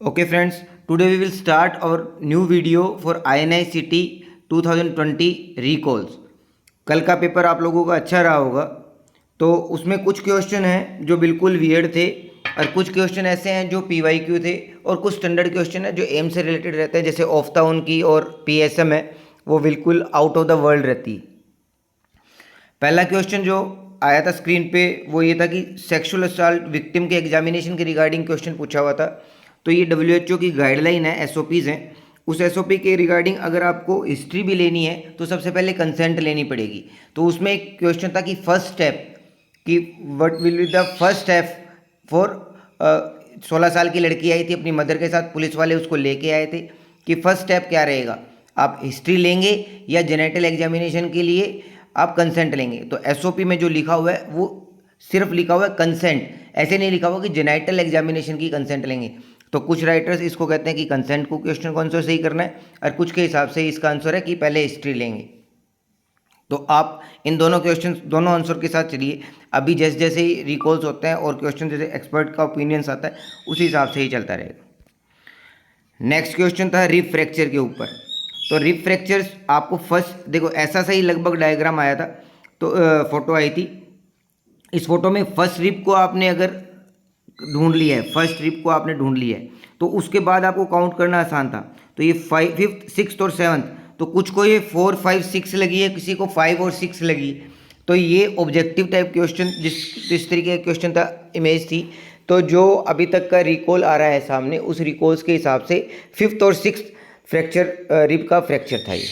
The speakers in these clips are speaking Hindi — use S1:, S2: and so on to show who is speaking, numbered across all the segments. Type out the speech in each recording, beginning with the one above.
S1: Okay friends, today we will start our new video for INICT 2020 recalls। कल का पेपर आप लोगों का अच्छा रहा होगा, तो उसमें कुछ क्वेश्चन हैं जो बिल्कुल वियर्ड थे और कुछ क्वेश्चन ऐसे हैं जो PYQ थे और कुछ स्टैंडर्ड क्वेश्चन है जो एम से रिलेटेड रहते हैं, जैसे ऑफ्ताउन की और PSM है वो बिल्कुल आउट ऑफ द वर्ल्ड रहती है। पहला क्वेश्चन जो आया था स्क्रीन पे वो ये था कि सेक्सुअल असॉल्ट विक्टिम के एग्जामिनेशन के रिगार्डिंग क्वेश्चन पूछा हुआ था। तो ये WHO की गाइडलाइन है, SOPs हैं। उस SOP के रिगार्डिंग अगर आपको हिस्ट्री भी लेनी है तो सबसे पहले कंसेंट लेनी पड़ेगी। तो उसमें एक क्वेश्चन था कि फर्स्ट स्टेप, कि what will be the first step for 16 साल की लड़की आई थी अपनी मदर के साथ, पुलिस वाले उसको लेके आए थे, कि फर्स्ट स्टेप क्या रहेगा, आप हिस्ट्री लेंगे या जेनेटल एग्जामिनेशन के लिए आप कंसेंट लेंगे। तो SOP में जो लिखा हुआ है वो सिर्फ लिखा हुआ है कंसेंट, ऐसे नहीं लिखा हुआ कि जेनेटल एग्जामिनेशन की कंसेंट लेंगे। तो कुछ राइटर्स इसको कहते हैं कि कंसेंट को क्वेश्चन को आंसर सही करना है, और कुछ के हिसाब से इसका आंसर है कि पहले हिस्ट्री लेंगे। तो आप इन दोनों क्वेश्चन दोनों आंसर के साथ चलिए। अभी जैसे जैसे ही रिकॉल्स होते हैं और क्वेश्चन जैसे एक्सपर्ट का ओपिनियंस आता है उसी हिसाब से ही चलता रहेगा। नेक्स्ट क्वेश्चन था रिप फ्रैक्चर के ऊपर। तो रिप फ्रैक्चर्स आपको फर्स्ट देखो ऐसा सा ही लगभग डायग्राम आया था, तो फोटो आई थी। इस फोटो में फर्स्ट रिप को आपने अगर ढूंढ लिया है, फर्स्ट रिप को आपने ढूंढ लिया है, तो उसके बाद आपको काउंट करना आसान था। तो ये फिफ्थ सिक्स और सेवन्थ, तो कुछ को ये 4 5 6 लगी है, किसी को 5 और 6 लगी। तो ये ऑब्जेक्टिव टाइप क्वेश्चन जिस तरीके का क्वेश्चन था, इमेज थी, तो जो अभी तक का रिकॉल आ रहा है सामने उस रिकॉल्स के हिसाब से फिफ्थ और सिक्स फ्रैक्चर रिप का फ्रैक्चर था ये।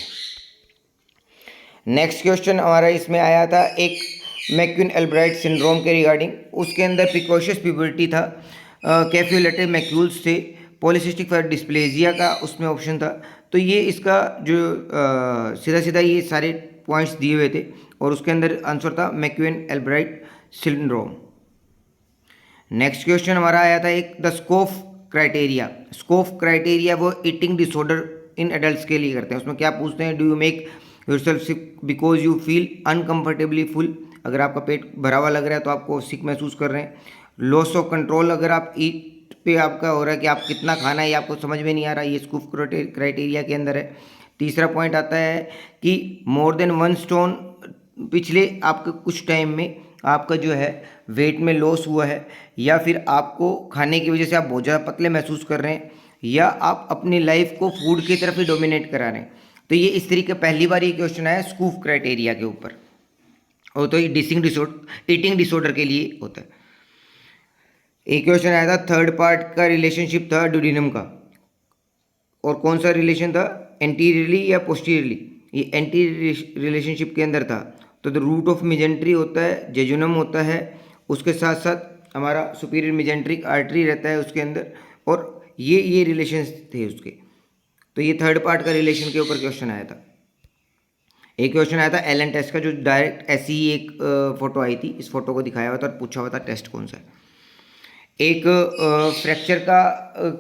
S1: नेक्स्ट क्वेश्चन हमारा इसमें आया था एक मैक्यून एल्ब्राइट सिंड्रोम के रिगार्डिंग। उसके अंदर प्रिकॉशियस प्यूबर्टी था, कैफ्यूलेटेड मैक्यूल्स थे, पॉलीसिस्टिक फाइब्रोसिस डिस्प्लेजिया का उसमें ऑप्शन था। तो ये इसका जो सीधा सीधा ये सारे पॉइंट्स दिए हुए थे और उसके अंदर आंसर था मैक्यून एल्ब्राइट सिंड्रोम। नेक्स्ट क्वेश्चन हमारा आया था एक द स्कोफ क्राइटेरिया। स्कोफ क्राइटेरिया वो ईटिंग डिसऑर्डर इन एडल्ट्स के लिए करते हैं। उसमें क्या पूछते हैं, do you make yourself sick because you feel uncomfortably full, अगर आपका पेट भरा हुआ लग रहा है तो आपको सिक महसूस कर रहे हैं। लॉस ऑफ कंट्रोल, अगर आप ईट पे आपका हो रहा है कि आप कितना खाना है ये आपको समझ में नहीं आ रहा, ये स्कोफ क्राइटेरिया के अंदर है। तीसरा पॉइंट आता है कि मोर देन 1 स्टोन, पिछले आपके कुछ टाइम में आपका जो है वेट में लॉस हुआ है, या फिर आपको खाने की वजह से आप बहुत ज़्यादा पतले महसूस कर रहे हैं, या आप अपनी लाइफ को फूड की तरफ ही डोमिनेट करा रहे हैं। तो ये इस तरीके पहली बार ये क्वेश्चन आया स्कूफ क्राइटेरिया के ऊपर, और तो ये ईटिंग डिसऑर्डर के लिए होता है। एक क्वेश्चन आया था थर्ड पार्ट का रिलेशनशिप था ड्यूडेनम का, और कौन सा रिलेशन था, एंटीरियरली या पोस्टीरियरली। ये एंटीरियर रिलेशनशिप के अंदर था। तो द रूट ऑफ मिजेंट्री होता है, जेजुनम होता है, उसके साथ साथ हमारा सुपीरियर मिजेंट्रिक आर्टरी रहता है उसके अंदर, और ये रिलेशन थे उसके। तो ये थर्ड पार्ट का रिलेशन के ऊपर क्वेश्चन आया था। एक क्वेश्चन आया था एलन टेस्ट का, जो डायरेक्ट ऐसी ही एक फोटो आई थी, इस फोटो को दिखाया हुआ था और पूछा हुआ था टेस्ट कौन सा है। एक फ्रैक्चर का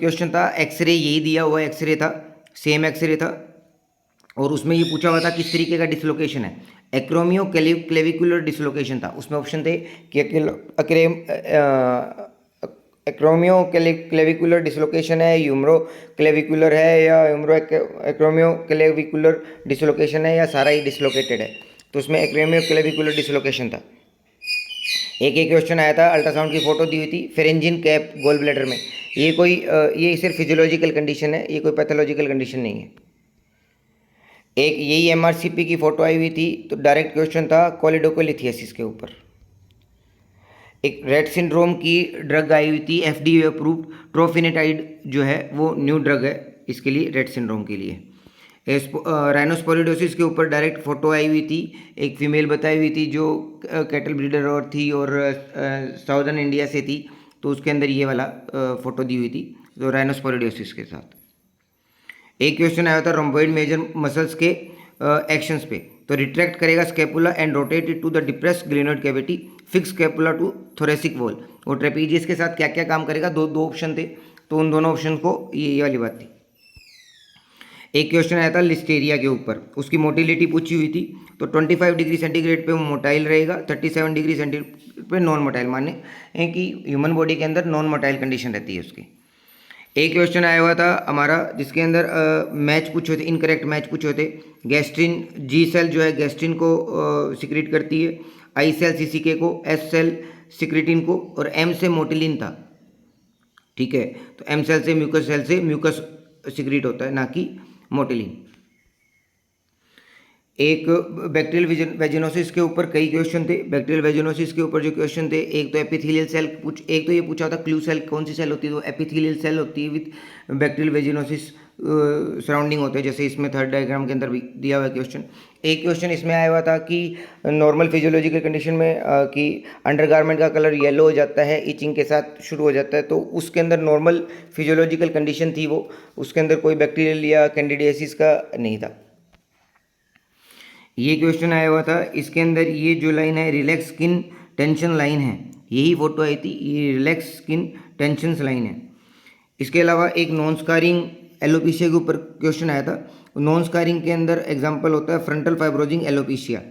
S1: क्वेश्चन था, एक्सरे यही दिया हुआ एक्सरे था, सेम एक्सरे था, और उसमें ये पूछा हुआ था किस तरीके का डिसलोकेशन है। एक्रोमियो क्लेविकुलर डिसलोकेशन था। उसमें ऑप्शन थे कि एक्रोमियो क्लेविकुलर डिसलोकेशन है, यूमरो क्लेविकुलर है, या यूमरो एक्रोमियो क्लेविकुलर डिसलोकेशन है, या सारा ही डिसलोकेटेड है। तो उसमें एक्रोमियो क्लेविकुलर डिसलोकेशन था। एक क्वेश्चन आया था, अल्ट्रासाउंड की फोटो दी हुई थी फेरेंजिन कैप गोल ब्लैडर में। ये सिर्फ फिजियोलॉजिकल कंडीशन है, ये कोई पैथोलॉजिकल कंडीशन नहीं है। एक यही MRCP की फोटो आई हुई थी, तो डायरेक्ट क्वेश्चन था कोलिडोकोलिथियासिस के ऊपर। एक रेट सिंड्रोम की ड्रग आई हुई थी, FDA अप्रूव्ड, ट्रोफिनेटाइड जो है वो न्यू ड्रग है इसके लिए, रेट सिंड्रोम के लिए। राइनोस्पोलिडोसिस के ऊपर डायरेक्ट फोटो आई हुई थी, एक फीमेल बताई हुई थी जो कैटल ब्रीडर और थी और साउदर्न इंडिया से थी, तो उसके अंदर ये वाला फोटो दी हुई थी, तो राइनोस्पोलिडोसिस के साथ। एक क्वेश्चन आया था रोम्बॉइड मेजर मसल्स के एक्शंस पे। तो रिट्रैक्ट करेगा scapula and rotate it to the depressed glenoid cavity, fix scapula to thoracic wall. और ट्रेपीजियस के साथ क्या क्या काम करेगा, दो ऑप्शन थे, तो उन दोनों ऑप्शन को ये वाली बात थी। एक क्वेश्चन आया था लिस्टेरिया के ऊपर, उसकी मोटिलिटी पूछी हुई थी। तो 25 डिग्री सेंटीग्रेड पे वो मोटाइल रहेगा, 37 डिग्री सेंटीग्रेड पे नॉन मोटाइल, माने कि ह्यूमन बॉडी के अंदर नॉन मोटाइल कंडीशन रहती है उसकी। एक क्वेश्चन आया हुआ था हमारा जिसके अंदर मैच पूछे थे, इनकरेक्ट मैच पूछे थे। गैस्ट्रिन जी सेल जो है गैस्ट्रिन को सिक्रीट करती है, आई सेल सीसीके को, एस सेल सिक्रीटिन को, और एम से मोटिलिन था। ठीक है, तो एम सेल से म्यूकस सिक्रीट होता है, ना कि मोटिलिन। एक बैक्टीरियल वेजिनोसिस के ऊपर कई क्वेश्चन थे। बैक्टीरियल वेजिनोसिस के ऊपर जो क्वेश्चन थे, एक तो एपिथेलियल सेल एक तो ये पूछा था क्लू सेल कौन सी सेल होती है, तो एपिथेलियल सेल होती है विथ बैक्टीरियल वेजिनोसिस सराउंडिंग होते हैं, जैसे इसमें थर्ड डायग्राम के अंदर भी दिया हुआ क्वेश्चन। एक क्वेश्चन इसमें आया हुआ था कि नॉर्मल फिजियोलॉजिकल कंडीशन में कि अंडरगारमेंट का कलर येलो हो जाता है, इचिंग के साथ शुरू हो जाता है, तो उसके अंदर नॉर्मल फिजियोलॉजिकल कंडीशन थी वो, उसके अंदर कोई बैक्टीरियल या कैंडिडियासिस का नहीं था। ये क्वेश्चन आया हुआ था, इसके अंदर ये जो लाइन है रिलैक्स स्किन टेंशन लाइन है, यही फोटो आई थी, ये रिलैक्स स्किन टेंशन लाइन है। इसके अलावा एक नॉन स्कारिंग एलोपेशिया के ऊपर क्वेश्चन आया था। नॉन स्कारिंग के अंदर एग्जांपल होता है फ्रंटल फाइब्रोजिंग एलोपेशिया।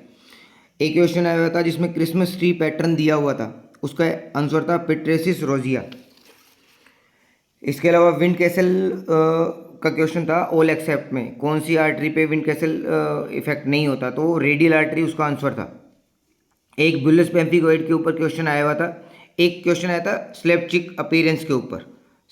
S1: एक क्वेश्चन आया हुआ था जिसमें क्रिसमस ट्री पैटर्न दिया हुआ था, उसका आंसर था पिट्रेसिस रोजिया। इसके अलावा विंड कैसल का क्वेश्चन था ऑल एक्सेप्ट में कौन सी आर्टरी पे विंड कैसल इफेक्ट नहीं होता, तो रेडियल आर्टरी उसका आंसर था। एक बुलस पेम्फिगोइड के ऊपर क्वेश्चन आया हुआ था। एक क्वेश्चन आया था स्लेप्चिक अपीयरेंस के ऊपर,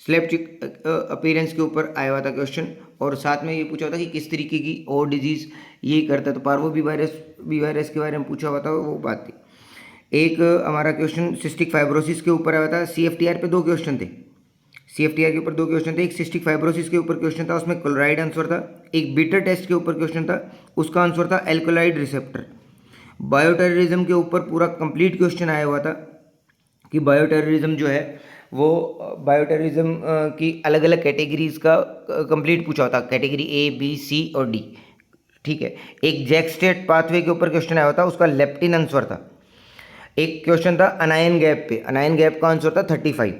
S1: स्लेप्चिक अपीयरेंस के ऊपर आया हुआ था क्वेश्चन, और साथ में ये पूछा था कि किस तरीके की और डिजीज ये करता है, तो पार्वो बी वायरस के बारे में पूछा हुआ था, वो बात थी। एक हमारा क्वेश्चन सिस्टिक फाइब्रोसिस के ऊपर आया था। CFTR पे दो क्वेश्चन थे, CFTR के ऊपर दो क्वेश्चन थे। एक सिस्टिक फाइब्रोसिस के ऊपर क्वेश्चन था, उसमें क्लोराइड आंसर था। एक बीटर टेस्ट के ऊपर क्वेश्चन था, उसका आंसर था एल्कोलाइड रिसेप्टर। बायोटेररिज्म के ऊपर पूरा कंप्लीट क्वेश्चन आया हुआ था कि बायोटेररिज्म जो है वो बायोटेररिज्म की अलग अलग कैटेगरीज का कंप्लीट पूछा होता, कैटेगरी A B C और D। ठीक है, एक जैकस्टेट पाथवे के ऊपर क्वेश्चन आया होता, उसका लेप्टिन आंसर था। एक क्वेश्चन था अनायन गैप पे, अनायन गैप का आंसर था 35।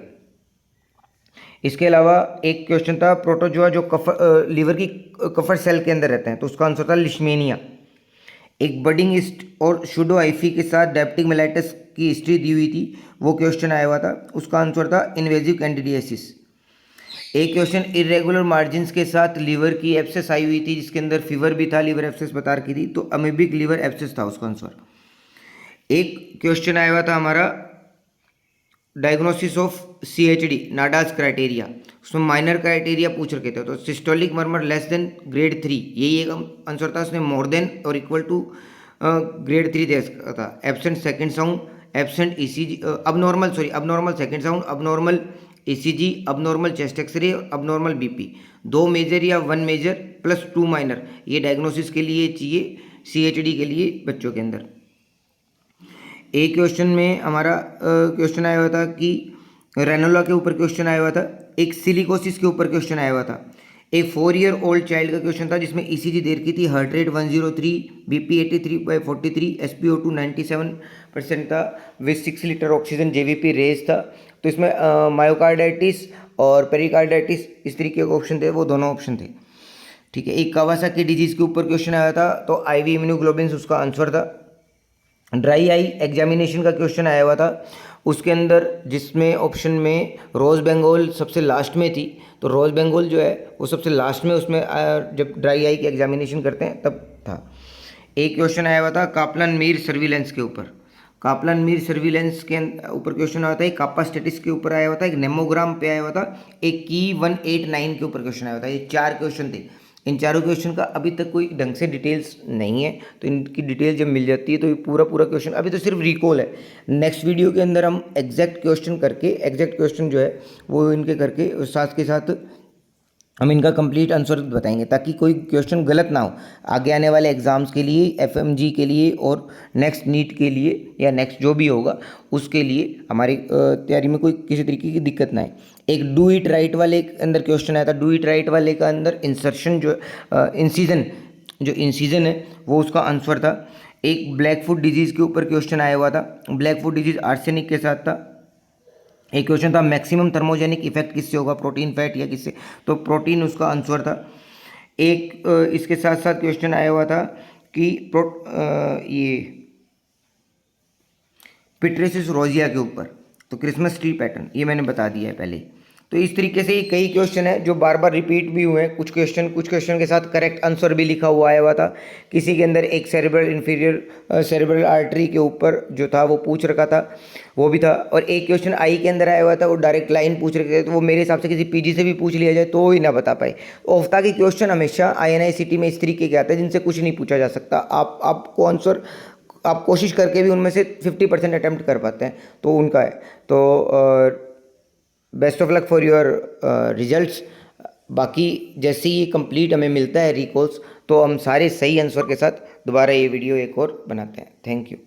S1: इसके अलावा एक क्वेश्चन था प्रोटोजोआ जो लीवर की कफर सेल के अंदर रहते हैं, तो उसका आंसर था लिश्मेनिया। एक बडिंग ईस्ट और शूडो आईफी के साथ डायबिटिक मेलाइटिस की हिस्ट्री दी हुई थी, वो क्वेश्चन आया हुआ था, उसका आंसर था इन्वेजिव कैंडिडियासिस। एक क्वेश्चन इरेगुलर मार्जिन्स के साथ लीवर की एब्सेस आई हुई थी, जिसके अंदर फीवर भी था, लीवर एब्सेस बता रखी थी, तो अमीबिक लीवर एब्सेस था उसका आंसर। एक क्वेश्चन आया हुआ था हमारा diagnosis of CHD Nadas criteria, उसमें माइनर क्राइटेरिया पूछ रखे थे, तो systolic murmur less than grade 3, यही एक आंसर था। उसने मोर देन और इक्वल टू ग्रेड 3 दे सकता था। Absent second sound, absent ECG, abnormal second sound, abnormal ECG, abnormal chest X-ray, abnormal BP, 2 major या 1 मेजर प्लस 2 माइनर, ये डायग्नोसिस के लिए चाहिए CHD के लिए बच्चों के अंदर। एक क्वेश्चन में हमारा क्वेश्चन आया हुआ था कि रेनोला के ऊपर क्वेश्चन आया हुआ था। एक सिलिकोसिस के ऊपर क्वेश्चन आया हुआ था। एक 4 ईयर ओल्ड चाइल्ड का क्वेश्चन था, जिसमें ECG दे रखी थी, हार्ट रेट 103, BP 83/43, SpO2 97% था, with 6 litre oxygen, JVP raised था। तो इसमें मायोकार्डाइटिस और पेरिकार्डाइटिस इस तरीके के ऑप्शन थे, वो दोनों ऑप्शन थे। ठीक है, एक कावासाकी डिजीज़ के ऊपर क्वेश्चन आया था, तो IV इम्यूनोग्लोबिन उसका आंसर था। ड्राई आई एग्जामिनेशन का क्वेश्चन आया हुआ था, उसके अंदर जिसमें ऑप्शन में रोज़ बंगाल सबसे लास्ट में थी, तो रोज़ बंगाल जो है वो सबसे लास्ट में, उसमें जब ड्राई आई की एग्जामिनेशन करते हैं तब था। एक क्वेश्चन आया हुआ था कापलान मीर सर्विलेंस के ऊपर, कापलान मीर सर्विलेंस के ऊपर क्वेश्चन आया था। एक कापा स्टेटिस के ऊपर आया हुआ था, एक नेमोग्राम पे आया हुआ था, एक की 189 के ऊपर क्वेश्चन आया हुआ था। ये 4 क्वेश्चन थे। इन चारों क्वेश्चन का अभी तक कोई ढंग से डिटेल्स नहीं है, तो इनकी डिटेल जब मिल जाती है तो ये पूरा क्वेश्चन, अभी तो सिर्फ रिकॉल है। नेक्स्ट वीडियो के अंदर हम एग्जैक्ट क्वेश्चन जो है वो इनके करके साथ के साथ हम इनका कंप्लीट आंसर बताएंगे, ताकि कोई क्वेश्चन गलत ना हो आगे आने वाले एग्जाम्स के लिए, FMG के लिए और नेक्स्ट नीट के लिए या नेक्स्ट जो भी होगा उसके लिए हमारी तैयारी में कोई किसी तरीके की दिक्कत ना आए। एक डू इट राइट वाले के अंदर क्वेश्चन आया था। डू इट राइट वाले का अंदर इंसर्शन जो इंसिजन है वो उसका आंसर था। एक ब्लैक फुट डिजीज़ के ऊपर क्वेश्चन आया हुआ था। ब्लैक फुट डिजीज़ आर्सेनिक के साथ था। एक क्वेश्चन था मैक्सिमम थर्मोजेनिक इफेक्ट किससे होगा, प्रोटीन, फैट या किससे, तो प्रोटीन उसका आंसर था। एक इसके साथ साथ क्वेश्चन आया हुआ था कि ये पिट्रेसिस रोजिया के ऊपर, तो क्रिसमस ट्री पैटर्न ये मैंने बता दिया है पहले। तो इस तरीके से ये कई क्वेश्चन है जो बार बार रिपीट भी हुए हैं। कुछ क्वेश्चन के साथ करेक्ट आंसर भी लिखा हुआ आया हुआ था। किसी के अंदर एक सेरेब्रल इंफीरियर सेरेब्रल आर्टरी के ऊपर जो था वो पूछ रखा था, वो भी था। और एक क्वेश्चन आई के अंदर आया हुआ था, वो डायरेक्ट लाइन पूछ रखे थे, तो वो मेरे हिसाब से किसी पीजी से भी पूछ लिया जाए तो ही ना बता पाए। ओफ्ता के क्वेश्चन हमेशा INI-CT में इस तरीके के आते हैं जिनसे कुछ नहीं पूछा जा सकता। आपको आंसर आप कोशिश करके भी उनमें से 50% अटैम्प्ट कर पाते हैं, तो उनका है। तो best of luck for your results. बाकी जैसे ही ये कंप्लीट हमें मिलता है रिकॉल्स, तो हम सारे सही आंसर के साथ दोबारा ये वीडियो एक और बनाते हैं। Thank you.